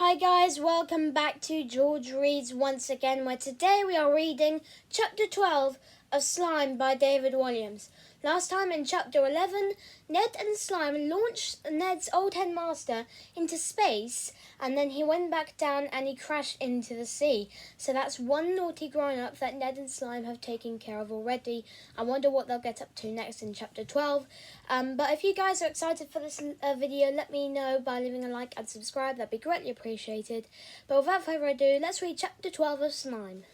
Hi guys, welcome back to George Reads once again, where today we are reading Chapter 12 of Slime by David Walliams. Last time in Chapter 11, Ned and Slime launched Ned's old headmaster into space, and then he went back down and he crashed into the sea. So that's one naughty grown-up that Ned and Slime have taken care of already. I wonder what they'll get up to next in Chapter 12. But if you guys are excited for this video, let me know by leaving a like and subscribe. That'd be greatly appreciated. But without further ado, let's read Chapter 12 of Slime.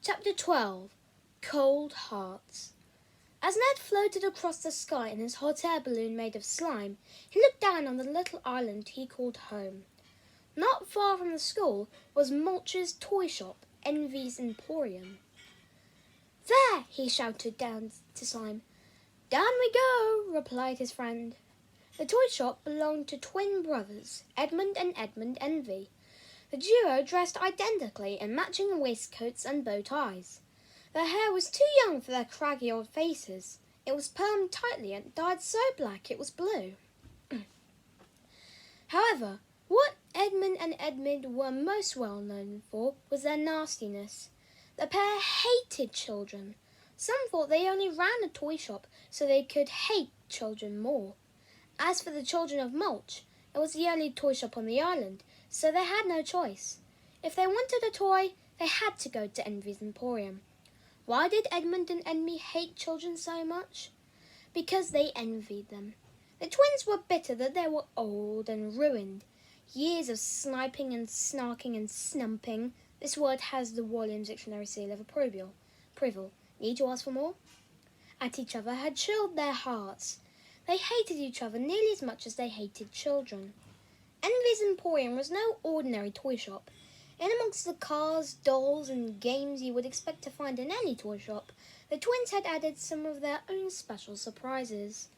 Chapter 12, Cold Hearts. As Ned floated across the sky in his hot air balloon made of slime, he looked down on the little island he called home. Not far from the school was Mulch's toy shop, Envy's Emporium. "There!" he shouted down to Slime. "Down we go," replied his friend. The toy shop belonged to twin brothers, Edmund and Edmund Envy. The duo dressed identically in matching waistcoats and bow ties. Their hair was too young for their craggy old faces. It was permed tightly and dyed so black it was blue. However, what Edmund and Edmund were most well known for was their nastiness. The pair hated children. Some thought they only ran a toy shop so they could hate children more. As for the children of Mulch, it was the only toy shop on the island, so they had no choice. If they wanted a toy, they had to go to Envy's Emporium. Why did Edmund and Envy hate children so much? Because they envied them. The twins were bitter that they were old and ruined. Years of sniping and snarking and snumping. This word has the Walliams Dictionary seal of approval. Need to ask for more? At each other had chilled their hearts. They hated each other nearly as much as they hated children. Envy's Emporium was no ordinary toy shop. In amongst the cars, dolls, and games you would expect to find in any toy shop, the twins had added some of their own special surprises.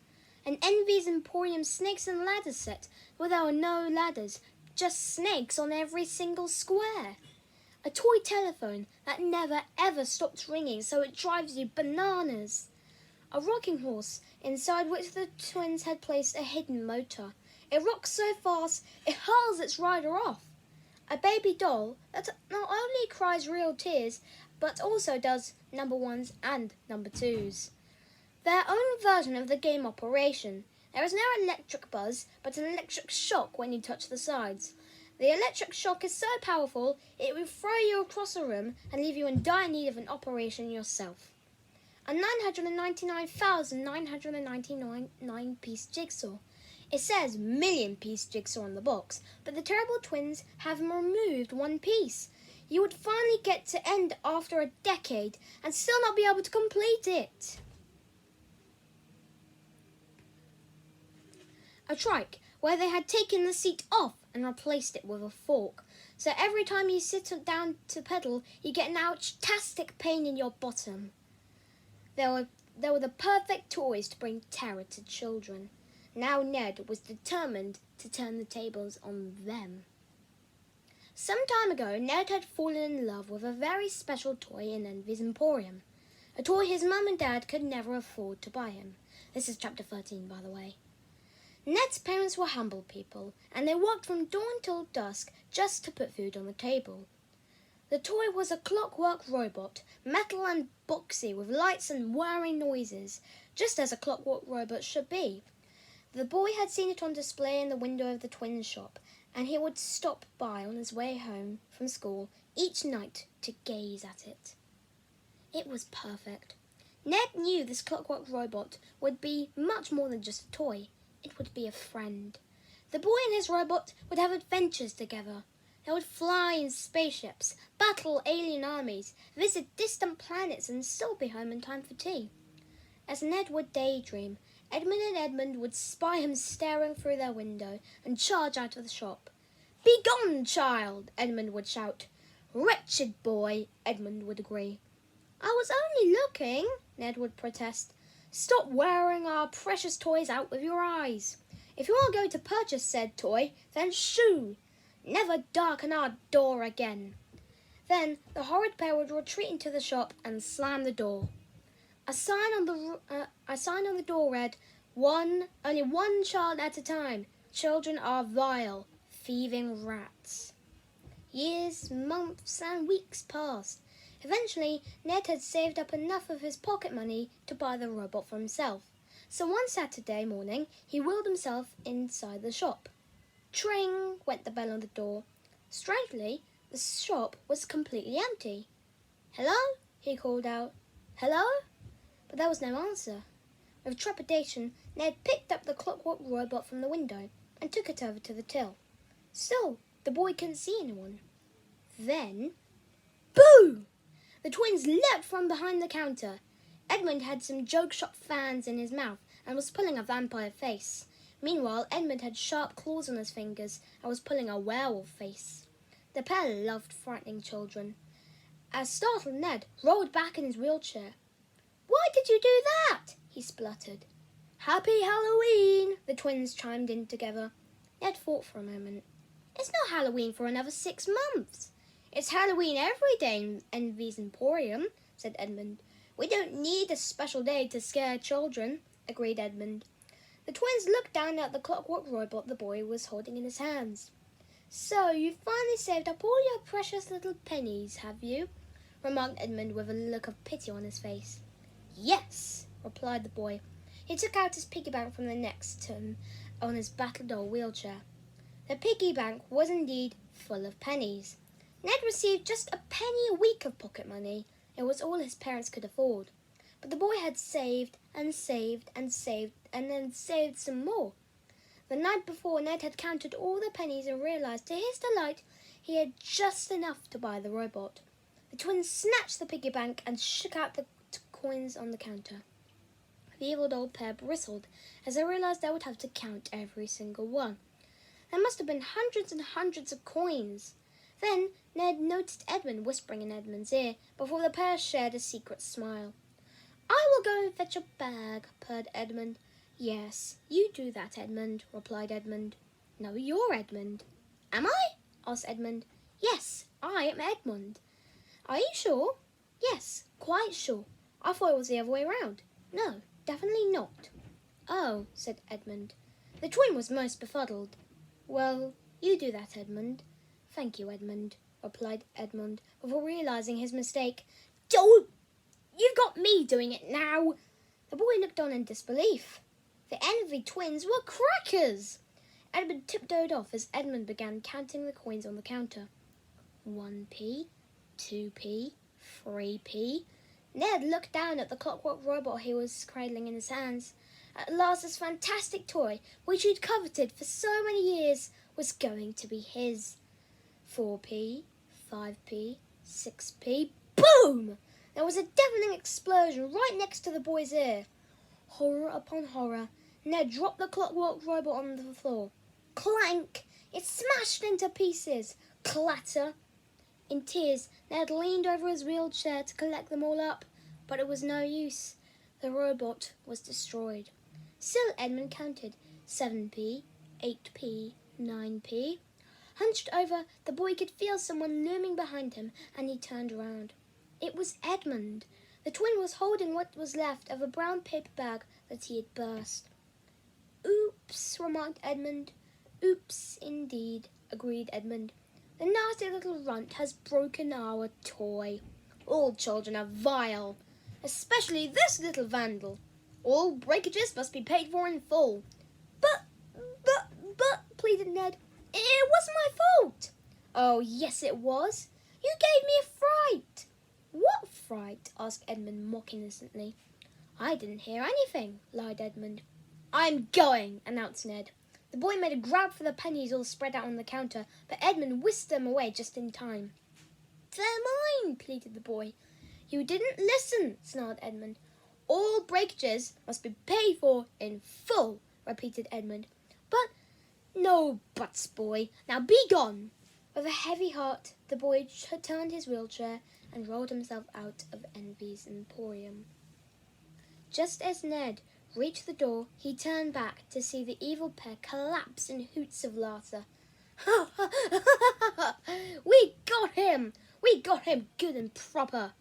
An Envy's Emporium snakes and ladders set, where there were no ladders, just snakes on every single square. A toy telephone that never ever stops ringing so it drives you bananas. A rocking horse, inside which the twins had placed a hidden motor. It rocks so fast it hurls its rider off. A baby doll that not only cries real tears, but also does number ones and number twos. Their own version of the game Operation. There is no electric buzz, but an electric shock when you touch the sides. The electric shock is so powerful, it will throw you across a room and leave you in dire need of an operation yourself. A 999,999 piece jigsaw. It says million-piece jigsaw on the box, but the terrible twins have removed one piece. You would finally get to end after a decade and still not be able to complete it. A trike, where they had taken the seat off and replaced it with a fork. So every time you sit down to pedal, you get an ouch-tastic pain in your bottom. They were the perfect toys to bring terror to children. Now Ned was determined to turn the tables on them. Some time ago, Ned had fallen in love with a very special toy in Envy's Emporium. A toy his mum and dad could never afford to buy him. This is chapter 13, by the way. Ned's parents were humble people, and they worked from dawn till dusk just to put food on the table. The toy was a clockwork robot, metal and boxy with lights and whirring noises, just as a clockwork robot should be. The boy had seen it on display in the window of the twins' shop, and he would stop by on his way home from school each night to gaze at it. It was perfect. Ned knew this clockwork robot would be much more than just a toy. It would be a friend. The boy and his robot would have adventures together. They would fly in spaceships, battle alien armies, visit distant planets, and still be home in time for tea. As Ned would daydream, Edmund and Edmund would spy him staring through their window and charge out of the shop. "Be gone, child!" Edmund would shout. "Wretched boy!" Edmund would agree. "I was only looking," Ned would protest. "Stop wearing our precious toys out with your eyes. If you are going to purchase said toy, then shoo! Never darken our door again." Then the horrid pair would retreat into the shop and slam the door. A sign on the door read, only one child at a time. Children are vile, thieving rats. Years, months, and weeks passed. Eventually, Ned had saved up enough of his pocket money to buy the robot for himself. So one Saturday morning, he wheeled himself inside the shop. Tring went the bell on the door. Strangely, the shop was completely empty. "Hello?" he called out. "Hello?" But there was no answer. With trepidation, Ned picked up the clockwork robot from the window and took it over to the till. Still, the boy couldn't see anyone. Then, boo! The twins leapt from behind the counter. Edmund had some joke shop fans in his mouth and was pulling a vampire face. Meanwhile, Edmund had sharp claws on his fingers and was pulling a werewolf face. The pair loved frightening children. As startled Ned rolled back in his wheelchair. "Why did you do that?" he spluttered. "Happy Halloween!" the twins chimed in together. Ned thought for a moment. "It's not Halloween for another 6 months." "It's Halloween every day in Envy's Emporium," said Edmund. "We don't need a special day to scare children," agreed Edmund. The twins looked down at the clockwork robot the boy was holding in his hands. "So you've finally saved up all your precious little pennies, have you?" remarked Edmund with a look of pity on his face. "Yes," replied the boy. He took out his piggy bank from the next to him on his battle-doll wheelchair. The piggy bank was indeed full of pennies. Ned received just a penny a week of pocket money. It was all his parents could afford. But the boy had saved and saved and saved and then saved some more. The night before, Ned had counted all the pennies and realized, to his delight, he had just enough to buy the robot. The twins snatched the piggy bank and shook out the coins on the counter. The evil old pair bristled as they realized they would have to count every single one. There must have been hundreds and hundreds of coins. Then Ned noticed Edmund whispering in Edmund's ear before the pair shared a secret smile. "I will go and fetch your bag," purred Edmund. "Yes, you do that, Edmund," replied Edmund. "No, you're Edmund." "Am I?" asked Edmund. "Yes, I am Edmund." "Are you sure?" "Yes, quite sure. I thought it was the other way round." "No, definitely not." "Oh," said Edmund. The twin was most befuddled. "Well, you do that, Edmund." "Thank you, Edmund," replied Edmund, before realizing his mistake. "Don't! You've got me doing it now!" The boy looked on in disbelief. The Envy twins were crackers! Edmund tiptoed off as Edmund began counting the coins on the counter. 1p, 2p, 3p. Ned looked down at the clockwork robot he was cradling in his hands. At last, this fantastic toy, which he'd coveted for so many years, was going to be his. 4p, 5p, 6p. Boom! There was a deafening explosion right next to the boy's ear. Horror upon horror. Ned dropped the clockwork robot on the floor. Clank! It smashed into pieces. Clatter! In tears, Ned leaned over his wheelchair to collect them all up, but it was no use. The robot was destroyed. Still, Edmund counted 7p, 8p, 9p. Hunched over, the boy could feel someone looming behind him, and he turned around. It was Edmund. The twin was holding what was left of a brown paper bag that he had burst. "Oops," remarked Edmund. "Oops, indeed," agreed Edmund. "The nasty little runt has broken our toy. All children are vile, especially this little vandal. All breakages must be paid for in full." But, pleaded Ned. "It wasn't my fault." "Oh, yes, it was. You gave me a fright." "What fright?" asked Edmund mock innocently. "I didn't hear anything," lied Edmund. "I'm going," announced Ned. The boy made a grab for the pennies all spread out on the counter, but Edmund whisked them away just in time. "They're mine," pleaded the boy. "You didn't listen," snarled Edmund. "All breakages must be paid for in full," repeated Edmund. "But no buts, boy. Now be gone." With a heavy heart, the boy turned his wheelchair and rolled himself out of Envy's Emporium. Just as Ned reached the door, he turned back to see the evil pair collapse in hoots of laughter. "Ha ha ha ha ha! We got him! We got him good and proper!"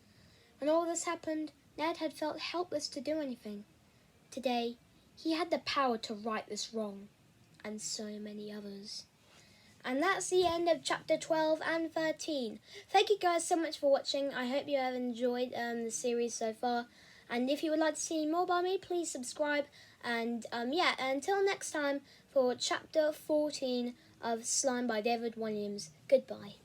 When all this happened, Ned had felt helpless to do anything. Today, he had the power to right this wrong, and so many others. And that's the end of chapter 12 and 13. Thank you guys so much for watching. I hope you have enjoyed the series so far. And if you would like to see more by me, please subscribe. And yeah, until next time for chapter 14 of Slime by David Williams. Goodbye.